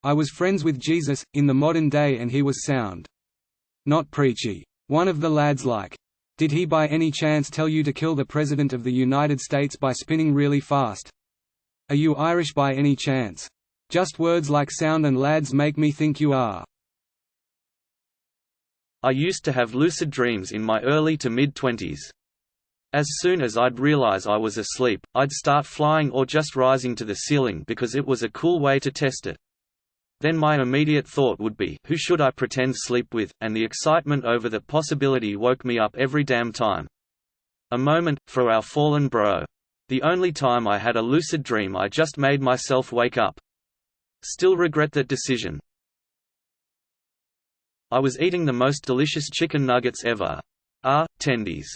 I was friends with Jesus, in the modern day, and he was sound. Not preachy. One of the lads like, "Did he by any chance tell you to kill the President of the United States by spinning really fast? Are you Irish by any chance? Just words like sound and lads make me think you are." I used to have lucid dreams in my early to mid-20s. As soon as I'd realize I was asleep, I'd start flying or just rising to the ceiling because it was a cool way to test it. Then my immediate thought would be, who should I pretend sleep with, and the excitement over the possibility woke me up every damn time. A moment, for our fallen bro. The only time I had a lucid dream I just made myself wake up. Still regret that decision. I was eating the most delicious chicken nuggets ever. Tendies.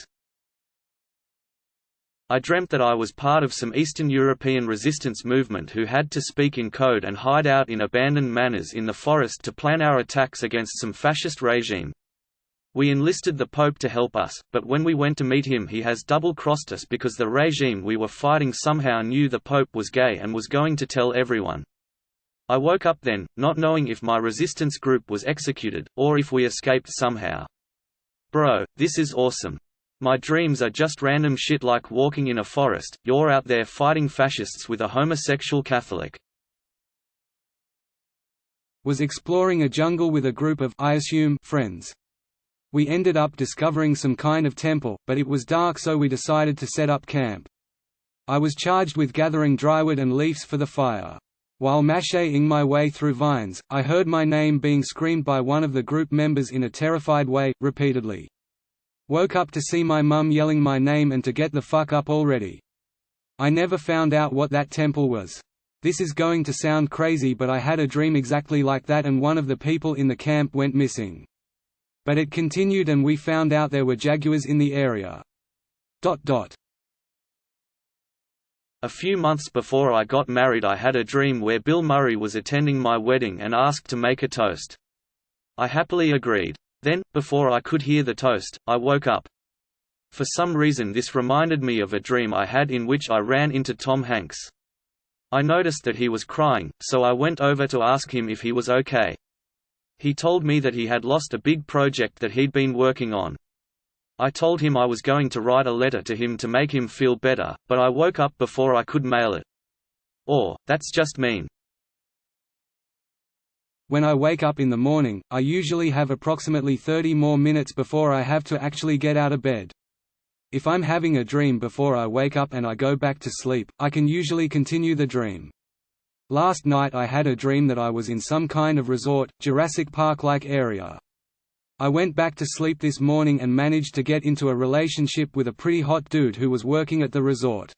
I dreamt that I was part of some Eastern European resistance movement who had to speak in code and hide out in abandoned manors in the forest to plan our attacks against some fascist regime. We enlisted the Pope to help us, but when we went to meet him he has double-crossed us because the regime we were fighting somehow knew the Pope was gay and was going to tell everyone. I woke up then, not knowing if my resistance group was executed, or if we escaped somehow. Bro, this is awesome. My dreams are just random shit like walking in a forest, you're out there fighting fascists with a homosexual Catholic. Was exploring a jungle with a group of, I assume, friends. We ended up discovering some kind of temple, but it was dark so we decided to set up camp. I was charged with gathering drywood and leaves for the fire. While macheting my way through vines, I heard my name being screamed by one of the group members in a terrified way, repeatedly. Woke up to see my mum yelling my name and to get the fuck up already. I never found out what that temple was. This is going to sound crazy but I had a dream exactly like that and one of the people in the camp went missing. But it continued and we found out there were jaguars in the area. A few months before I got married I had a dream where Bill Murray was attending my wedding and asked to make a toast. I happily agreed. Then, before I could hear the toast, I woke up. For some reason this reminded me of a dream I had in which I ran into Tom Hanks. I noticed that he was crying, so I went over to ask him if he was okay. He told me that he had lost a big project that he'd been working on. I told him I was going to write a letter to him to make him feel better, but I woke up before I could mail it. That's just mean. When I wake up in the morning, I usually have approximately 30 more minutes before I have to actually get out of bed. If I'm having a dream before I wake up and I go back to sleep, I can usually continue the dream. Last night I had a dream that I was in some kind of resort, Jurassic Park-like area. I went back to sleep this morning and managed to get into a relationship with a pretty hot dude who was working at the resort.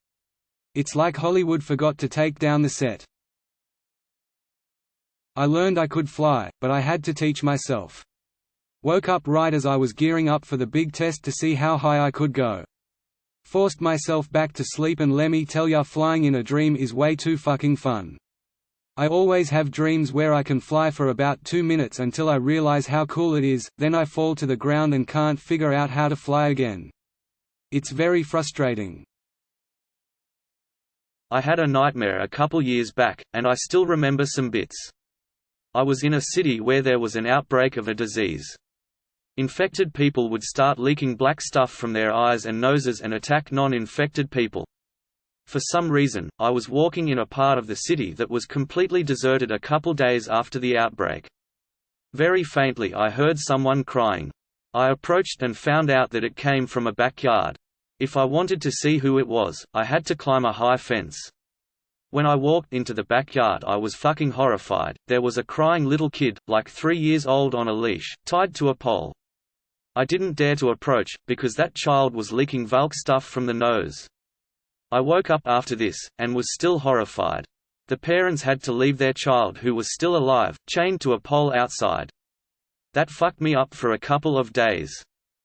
It's like Hollywood forgot to take down the set. I learned I could fly, but I had to teach myself. Woke up right as I was gearing up for the big test to see how high I could go. Forced myself back to sleep and lemme tell ya flying in a dream is way too fucking fun. I always have dreams where I can fly for about 2 minutes until I realize how cool it is, then I fall to the ground and can't figure out how to fly again. It's very frustrating. I had a nightmare a couple years back, and I still remember some bits. I was in a city where there was an outbreak of a disease. Infected people would start leaking black stuff from their eyes and noses and attack non-infected people. For some reason, I was walking in a part of the city that was completely deserted a couple days after the outbreak. Very faintly I heard someone crying. I approached and found out that it came from a backyard. If I wanted to see who it was, I had to climb a high fence. When I walked into the backyard I was fucking horrified. There was a crying little kid, like 3 years old on a leash, tied to a pole. I didn't dare to approach, because that child was leaking Valk stuff from the nose. I woke up after this, and was still horrified. The parents had to leave their child who was still alive, chained to a pole outside. That fucked me up for a couple of days.